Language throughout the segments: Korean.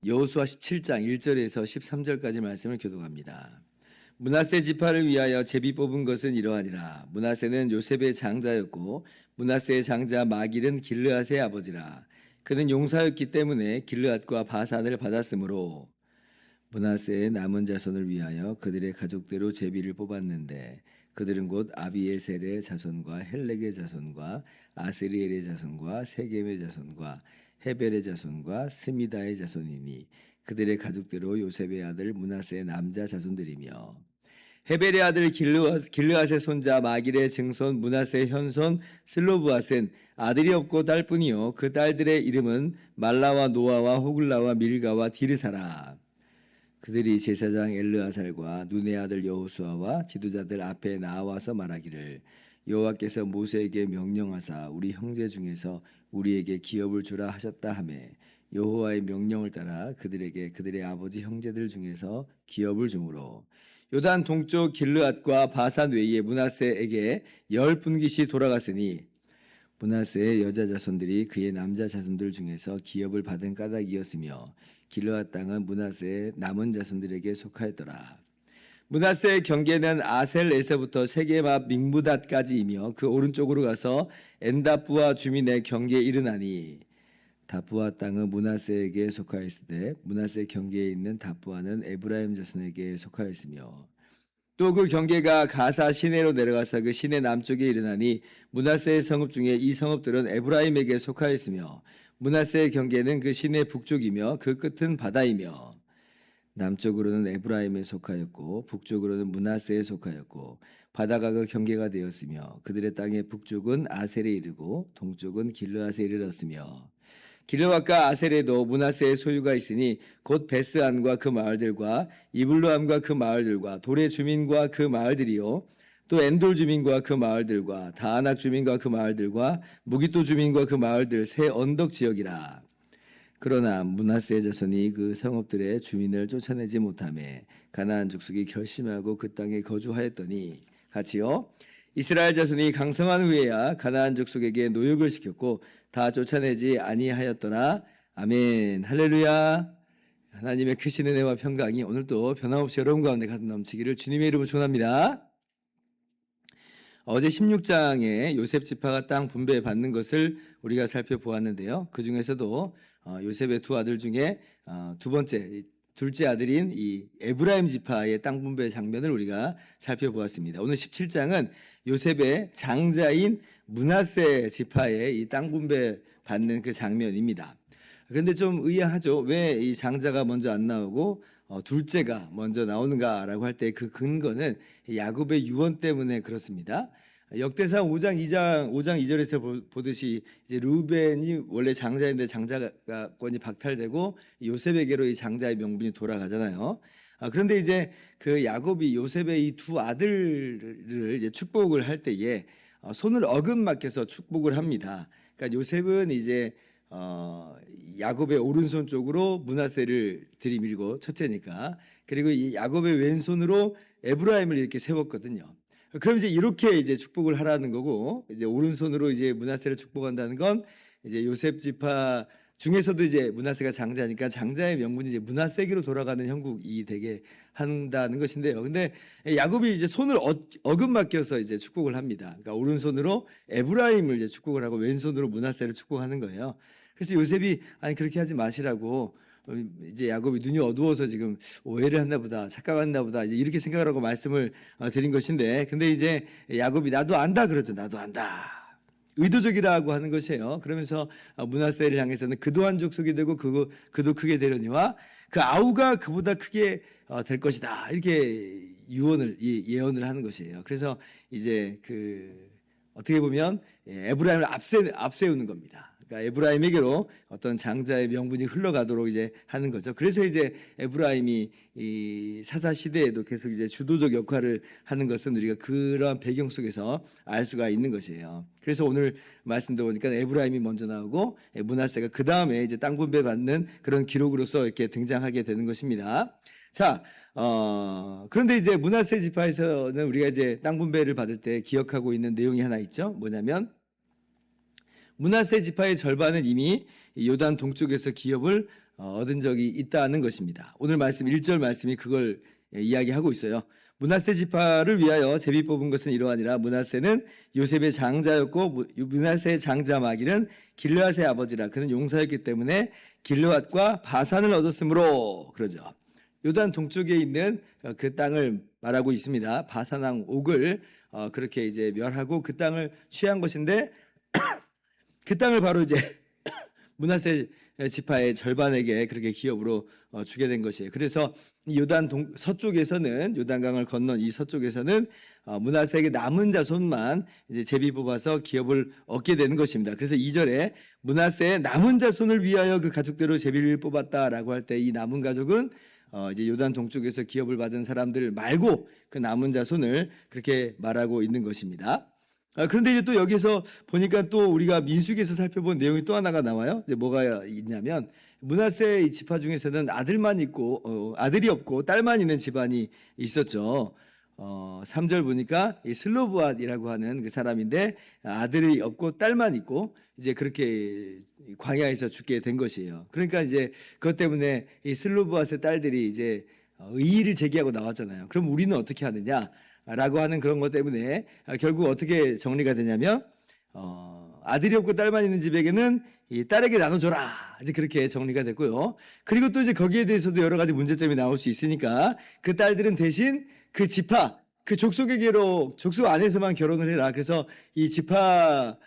여호수아 17장 1절에서 13절까지 말씀을 교독합니다. 므낫세 지파를 위하여 제비 뽑은 것은 이러하니라. 므낫세는 요셉의 장자였고 므낫세의 장자 마길은 길르앗의 아버지라. 그는 용사였기 때문에 길르앗과 바산을 받았으므로 므낫세의 남은 자손을 위하여 그들의 가족대로 제비를 뽑았는데 그들은 곧 아비에셀의 자손과 헬렉의 자손과 아스리엘의 자손과 세겜의 자손과 헤벨의 자손과 스미다의 자손이니 그들의 가족대로 요셉의 아들 므낫세의 남자 자손들이며 헤벨의 아들 길르앗의 손자 마길의 증손 므낫세의 현손 슬로브앗은 아들이 없고 딸뿐이요 그 딸들의 이름은 말라와 노아와 호글라와 밀가와 디르사라. 그들이 제사장 엘르아살과 눈의 아들 여호수아와 지도자들 앞에 나와서 말하기를 여호와께서 모세에게 명령하사 우리 형제 중에서 우리에게 기업을 주라 하셨다 하매 여호와의 명령을 따라 그들에게 그들의 아버지 형제들 중에서 기업을 주므로 요단 동쪽 길르앗과 바산 외에 므낫세에게 10분깃이 돌아갔으니 므낫세의 여자 자손들이 그의 남자 자손들 중에서 기업을 받은 까닭이었으며 길르앗 땅은 므낫세의 남은 자손들에게 속하였더라. 므낫세의 경계는 아셀에서부터 세겜 앞 믹무닷까지이며 그 오른쪽으로 가서 엔다부아 주민의 경계에 이르나니 다부아 땅은 므낫세에게 속하였으되 므낫세 경계에 있는 다부아는 에브라임 자손에게 속하였으며 또 그 경계가 가사 시내로 내려가서 그 시내 남쪽에 이르나니 므낫세의 성읍 중에 이 성읍들은 에브라임에게 속하였으며 므낫세의 경계는 그 시내 북쪽이며 그 끝은 바다이며 남쪽으로는 에브라임에 속하였고 북쪽으로는 므낫세에 속하였고 바다가 그 경계가 되었으며 그들의 땅의 북쪽은 아셀에 이르고 동쪽은 길르앗에 이르렀으며 길르앗과 아셀에도 므낫세의 소유가 있으니 곧 베스안과 그 마을들과 이블루암과 그 마을들과 돌의 주민과 그 마을들이요 또 엔돌 주민과 그 마을들과 다아낙 주민과 그 마을들과 무기또 주민과 그 마을들 새 언덕 지역이라. 그러나 므낫세의 자손이 그 성읍들의 주민을 쫓아내지 못하매 가나안 족속이 결심하고 그 땅에 거주하였더니 같이요 이스라엘 자손이 강성한 후에야 가나안 족속에게 노역을 시켰고 다 쫓아내지 아니하였더라. 아멘. 할렐루야. 하나님의 크신 은혜와 평강이 오늘도 변함없이 여러분 가운데 가득 넘치기를 주님의 이름으로 축원합니다. 어제 16장에 요셉 지파가 땅 분배받는 것을 우리가 살펴보았는데요. 그 중에서도 요셉의 두 아들 중에 둘째 아들인 이 에브라임 지파의 땅 분배 장면을 우리가 살펴보았습니다. 오늘 17장은 요셉의 장자인 므낫세 지파의 이 땅 분배 받는 그 장면입니다. 그런데 좀 의아하죠. 왜 이 장자가 먼저 안 나오고 둘째가 먼저 나오는가라고 할 때 그 근거는 야곱의 유언 때문에 그렇습니다. 역대상 5장 2절에서 보듯이 이제 루벤이 원래 장자인데 장자권이 박탈되고 요셉에게로 이 장자의 명분이 돌아가잖아요. 그런데 이제 그 야곱이 요셉의 이 두 아들을 이제 축복을 할 때에 손을 어긋맞게서 축복을 합니다. 그러니까 요셉은 이제 야곱의 오른손 쪽으로 므낫세를 들이밀고 첫째니까 그리고 이 야곱의 왼손으로 에브라임을 이렇게 세웠거든요. 그럼 이제 이렇게 이제 축복을 하라는 거고 이제 오른손으로 이제 므낫세를 축복한다는 건 이제 요셉 지파 중에서도 이제 므낫세가 장자니까 장자의 명분이 이제 므낫세에게로 돌아가는 형국이 되게 한다는 것인데요. 근데 야곱이 이제 손을 어긋맞겨서 이제 축복을 합니다. 그러니까 오른손으로 에브라임을 이제 축복을 하고 왼손으로 므낫세를 축복하는 거예요. 그래서 요셉이 아니 그렇게 하지 마시라고 이제 야곱이 눈이 어두워서 지금 오해를 했나 보다 착각했나 보다 이제 이렇게 생각을 하고 말씀을 드린 것인데 근데 이제 야곱이 나도 안다 그러죠. 나도 안다. 의도적이라고 하는 것이에요. 그러면서 므낫세를 향해서는 그도 한 족속이 되고 그도 크게 되려니와 그 아우가 그보다 크게 될 것이다. 이렇게 예언을 하는 것이에요. 그래서 이제 그 어떻게 보면 에브라임을 앞세우는 겁니다. 그러니까 에브라임에게로 어떤 장자의 명분이 흘러가도록 이제 하는 거죠. 그래서 이제 에브라임이 이 사사 시대에도 계속 이제 주도적 역할을 하는 것은 우리가 그러한 배경 속에서 알 수가 있는 것이에요. 그래서 오늘 말씀도 보니까 에브라임이 먼저 나오고 므낫세가 그 다음에 이제 땅 분배 받는 그런 기록으로서 이렇게 등장하게 되는 것입니다. 자, 그런데 이제 므낫세 지파에서는 우리가 이제 땅 분배를 받을 때 기억하고 있는 내용이 하나 있죠. 뭐냐면 므낫세 지파의 절반은 이미 요단 동쪽에서 기업을 얻은 적이 있다는 것입니다. 오늘 말씀 1절 말씀이 그걸 이야기하고 있어요. 므낫세 지파를 위하여 제비 뽑은 것은 이러하니라. 므낫세는 요셉의 장자였고 므낫세의 장자 마길은 길르앗의 아버지라. 그는 용사였기 때문에 길르앗과 바산을 얻었으므로 그러죠. 요단 동쪽에 있는 그 땅을 말하고 있습니다. 바산왕 옥을 그렇게 이제 멸하고 그 땅을 취한 것인데 그 땅을 바로 이제 므낫세 지파의 절반에게 그렇게 기업으로 주게 된 것이에요. 그래서 요단 서쪽에서는 요단강을 건넌 이 서쪽에서는 므낫세에게 남은 자손만 이제 제비 뽑아서 기업을 얻게 되는 것입니다. 그래서 2절에 므낫세의 남은 자손을 위하여 그 가족대로 제비를 뽑았다라고 할 때 이 남은 가족은 이제 요단 동쪽에서 기업을 받은 사람들 말고 그 남은 자손을 그렇게 말하고 있는 것입니다. 그런데 이제 또 여기서 보니까 또 우리가 민수기에서 살펴본 내용이 또 하나가 나와요. 이제 뭐가 있냐면 므낫세 지파 중에서는 아들만 있고 아들이 없고 딸만 있는 집안이 있었죠. 3절 보니까 이 슬로브앗이라고 하는 그 사람인데 아들이 없고 딸만 있고 이제 그렇게 광야에서 죽게 된 것이에요. 그러니까 이제 그것 때문에 이 슬로브앗의 딸들이 이제 의의를 제기하고 나왔잖아요. 그럼 우리는 어떻게 하느냐? 라고 하는 그런 것 때문에 결국 어떻게 정리가 되냐면 아들이 없고 딸만 있는 집에게는 이 딸에게 나눠줘라 이제 그렇게 정리가 됐고요. 그리고 또 이제 거기에 대해서도 여러 가지 문제점이 나올 수 있으니까 그 딸들은 대신 그 지파 그 족속에게로 족속 안에서만 결혼을 해라. 그래서 이 지파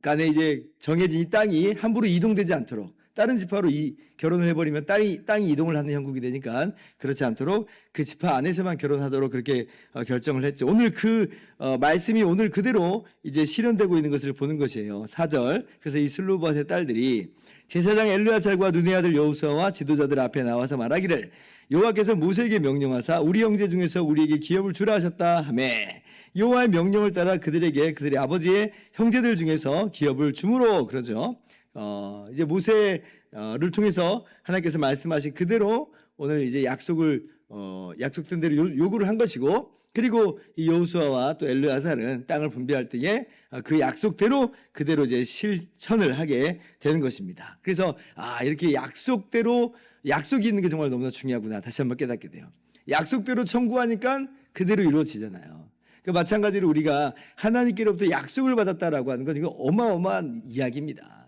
간에 이제 정해진 이 땅이 함부로 이동되지 않도록 다른 지파로 결혼을 해버리면 땅이 이동을 하는 형국이 되니까 그렇지 않도록 그 지파 안에서만 결혼하도록 그렇게 결정을 했죠. 오늘 그 말씀이 오늘 그대로 이제 실현되고 있는 것을 보는 것이에요. 4절. 그래서 이 슬로브앗의 딸들이 제사장 엘르아살과 눈의 아들 여호수아와 지도자들 앞에 나와서 말하기를 여호와께서 모세에게 명령하사 우리 형제 중에서 우리에게 기업을 주라 하셨다 하매 여호와의 명령을 따라 그들에게 그들의 아버지의 형제들 중에서 기업을 주므로 그러죠. 이제 모세를 통해서 하나님께서 말씀하신 그대로 오늘 이제 약속된 대로 요구를 한 것이고 그리고 이 여호수아와 또 엘르아살은 땅을 분배할 때에 그 약속대로 그대로 이제 실천을 하게 되는 것입니다. 그래서 이렇게 약속대로 약속이 있는 게 정말 너무나 중요하구나 다시 한번 깨닫게 돼요. 약속대로 청구하니까 그대로 이루어지잖아요. 마찬가지로 우리가 하나님께로부터 약속을 받았다라고 하는 건 이거 어마어마한 이야기입니다.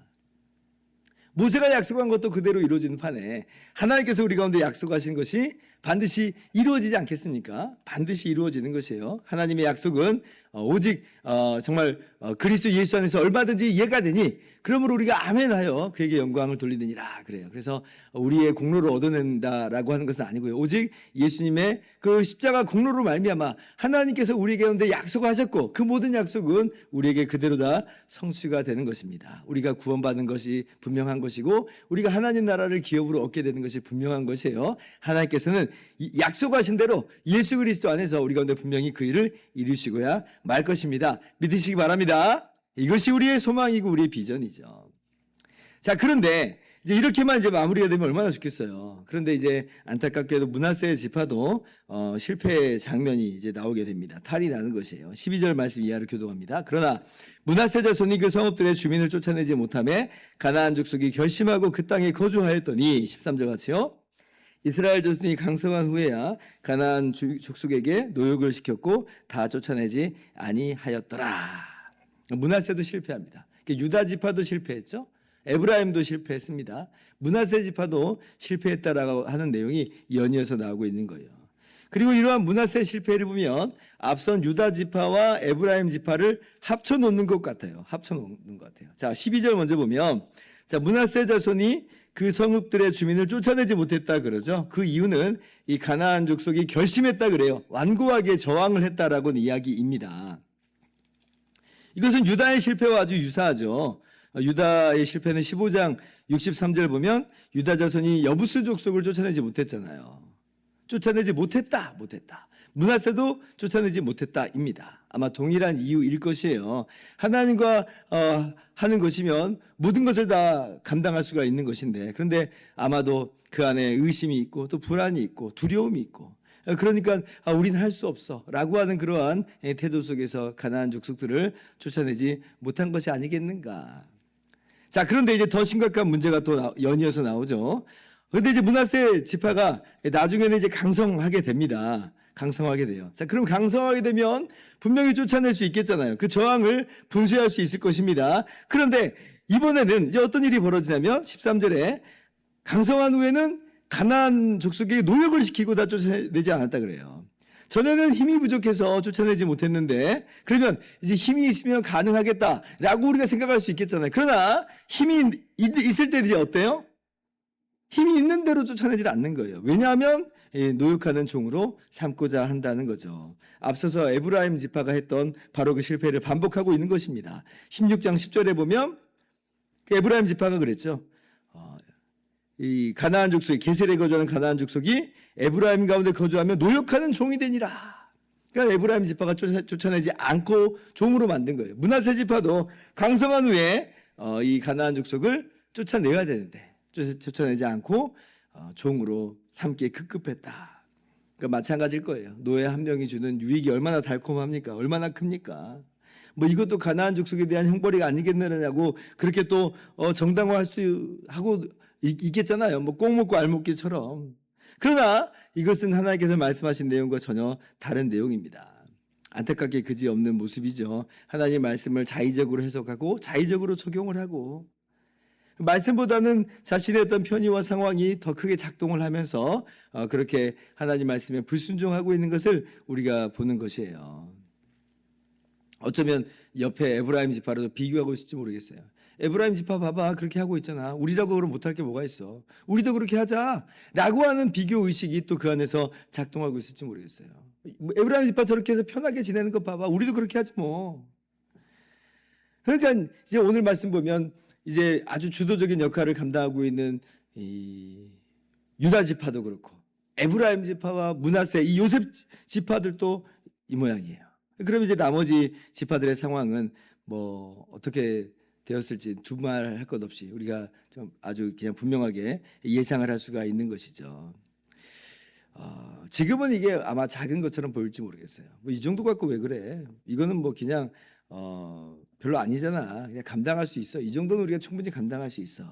모세가 약속한 것도 그대로 이루어지는 판에 하나님께서 우리 가운데 약속하신 것이 반드시 이루어지지 않겠습니까? 반드시 이루어지는 것이에요. 하나님의 약속은 오직 정말 그리스도 예수 안에서 얼마든지 이해가 되니 그러므로 우리가 아멘하여 그에게 영광을 돌리느니라 그래요. 그래서 우리의 공로를 얻어낸다라고 하는 것은 아니고요. 오직 예수님의 그 십자가 공로로 말미암아 하나님께서 우리 가운데 약속하셨고 그 모든 약속은 우리에게 그대로 다 성취가 되는 것입니다. 우리가 구원받는 것이 분명한 것이고 우리가 하나님 나라를 기업으로 얻게 되는 것이 분명한 것이에요. 하나님께서는 약속하신 대로 예수 그리스도 안에서 우리 가운데 분명히 그 일을 이루시고야 말 것입니다. 믿으시기 바랍니다. 이것이 우리의 소망이고 우리의 비전이죠. 자, 그런데 이제 이렇게만 이제 마무리가 되면 얼마나 좋겠어요. 그런데 이제 안타깝게도 므낫세 지파도 실패의 장면이 이제 나오게 됩니다. 탈이 나는 것이에요. 12절 말씀 이하로 교독합니다. 그러나 므낫세 자손이 그 성읍들의 주민을 쫓아내지 못하며 가나안 족속이 결심하고 그 땅에 거주하였더니 13절 같이요. 이스라엘 자손이 강성한 후에야 가나안 족속에게 노역을 시켰고 다 쫓아내지 아니하였더라. 므낫세도 실패합니다. 유다 지파도 실패했죠. 에브라임도 실패했습니다. 므낫세 지파도 실패했다라고 하는 내용이 연이어서 나오고 있는 거예요. 그리고 이러한 므낫세 실패를 보면 앞선 유다 지파와 에브라임 지파를 합쳐놓는 것 같아요. 자, 12절 먼저 보면 자, 므낫세 자손이 그 성읍들의 주민을 쫓아내지 못했다 그러죠. 그 이유는 이 가나안 족속이 결심했다 그래요. 완고하게 저항을 했다라고는 이야기입니다. 이것은 유다의 실패와 아주 유사하죠. 유다의 실패는 15장 63절 보면 유다 자손이 여부스 족속을 쫓아내지 못했잖아요. 쫓아내지 못했다. 므낫세도 쫓아내지 못했다입니다. 아마 동일한 이유일 것이에요. 하나님과 하는 것이면 모든 것을 다 감당할 수가 있는 것인데, 그런데 아마도 그 안에 의심이 있고 또 불안이 있고 두려움이 있고, 그러니까 우리는 할 수 없어 라고 하는 그러한 태도 속에서 가나안 족속들을 쫓아내지 못한 것이 아니겠는가. 자, 그런데 이제 더 심각한 문제가 또 연이어서 나오죠. 그런데 이제 므낫세 지파가 나중에는 이제 강성하게 됩니다. 강성하게 돼요. 자, 그럼 강성하게 되면 분명히 쫓아낼 수 있겠잖아요. 그 저항을 분쇄할 수 있을 것입니다. 그런데 이번에는 이제 어떤 일이 벌어지냐면 13절에 강성한 후에는 가나안 족속에게 노역을 시키고 다 쫓아내지 않았다 그래요. 전에는 힘이 부족해서 쫓아내지 못했는데, 그러면 이제 힘이 있으면 가능하겠다라고 우리가 생각할 수 있겠잖아요. 그러나 힘이 있을 때 이제 어때요? 힘이 있는 대로 쫓아내지 않는 거예요. 왜냐하면 노역하는 종으로 삼고자 한다는 거죠. 앞서서 에브라임 지파가 했던 바로 그 실패를 반복하고 있는 것입니다. 16장 10절에 보면 그 에브라임 지파가 그랬죠. 이 가나안 족속이, 게셀에 거주하는 가나안 족속이 에브라임 가운데 거주하며 노역하는 종이 되니라. 그러니까 에브라임 지파가 쫓아내지 않고 종으로 만든 거예요. 므낫세 지파도 강성한 후에 이 가나안 족속을 쫓아내야 되는데 쫓아내지 않고 종으로 삼기에 급급했다. 그러니까 마찬가지일 거예요. 노예 한 명이 주는 유익이 얼마나 달콤합니까? 얼마나 큽니까? 뭐 이것도 가나안 족속에 대한 형벌이 아니겠느냐고 그렇게 또 정당화할 수 하고 있겠잖아요. 뭐 꼭 먹고 알 먹기처럼. 그러나 이것은 하나님께서 말씀하신 내용과 전혀 다른 내용입니다. 안타깝게 그지없는 모습이죠. 하나님 말씀을 자의적으로 해석하고 자의적으로 적용을 하고, 말씀보다는 자신의 어떤 편의와 상황이 더 크게 작동을 하면서 그렇게 하나님 말씀에 불순종하고 있는 것을 우리가 보는 것이에요. 어쩌면 옆에 에브라임 지파로도 비교하고 있을지 모르겠어요. 에브라임 지파 봐봐, 그렇게 하고 있잖아. 우리라고 그럼 못할 게 뭐가 있어. 우리도 그렇게 하자 라고 하는 비교 의식이 또 그 안에서 작동하고 있을지 모르겠어요. 에브라임 지파 저렇게 해서 편하게 지내는 거 봐봐, 우리도 그렇게 하지 뭐. 그러니까 이제 오늘 말씀 보면 이제 아주 주도적인 역할을 감당하고 있는 이 유다 지파도 그렇고 에브라임 지파와 므낫세 이 요셉 지파들도 이 모양이에요. 그럼 이제 나머지 지파들의 상황은 뭐 어떻게 되었을지 두말할 것 없이 우리가 좀 아주 그냥 분명하게 예상을 할 수가 있는 것이죠. 지금은 이게 아마 작은 것처럼 보일지 모르겠어요. 뭐 이 정도 갖고 왜 그래? 이거는 뭐 그냥 별로 아니잖아. 그냥 감당할 수 있어. 이 정도는 우리가 충분히 감당할 수 있어.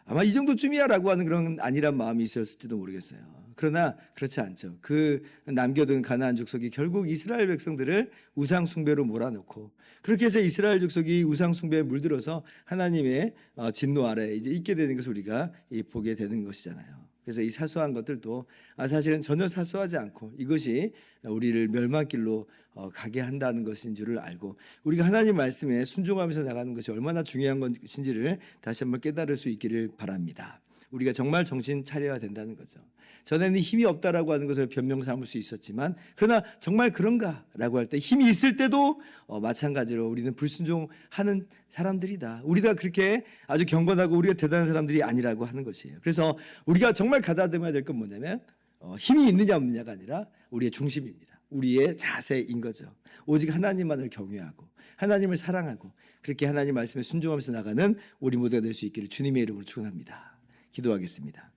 아마 이 정도쯤이야라고 하는 그런 안일한 마음이 있었을지도 모르겠어요. 그러나 그렇지 않죠. 그 남겨둔 가나안 족속이 결국 이스라엘 백성들을 우상 숭배로 몰아넣고, 그렇게 해서 이스라엘 족속이 우상 숭배에 물들어서 하나님의 진노 아래 이제 있게 되는 것을 우리가 보게 되는 것이잖아요. 그래서 이 사소한 것들도 사실은 전혀 사소하지 않고 이것이 우리를 멸망길로 가게 한다는 것인 줄을 알고, 우리가 하나님 말씀에 순종하면서 나가는 것이 얼마나 중요한 것인지를 다시 한번 깨달을 수 있기를 바랍니다. 우리가 정말 정신 차려야 된다는 거죠. 전에는 힘이 없다라고 하는 것을 변명 삼을 수 있었지만, 그러나 정말 그런가라고 할 때 힘이 있을 때도 마찬가지로 우리는 불순종하는 사람들이다. 우리가 그렇게 아주 경건하고 우리가 대단한 사람들이 아니라고 하는 것이에요. 그래서 우리가 정말 가다듬어야 될 건 뭐냐면 힘이 있느냐 없느냐가 아니라 우리의 중심입니다. 우리의 자세인 거죠. 오직 하나님만을 경외하고 하나님을 사랑하고 그렇게 하나님 말씀에 순종하면서 나가는 우리 모두가 될 수 있기를 주님의 이름으로 축원합니다. 기도하겠습니다.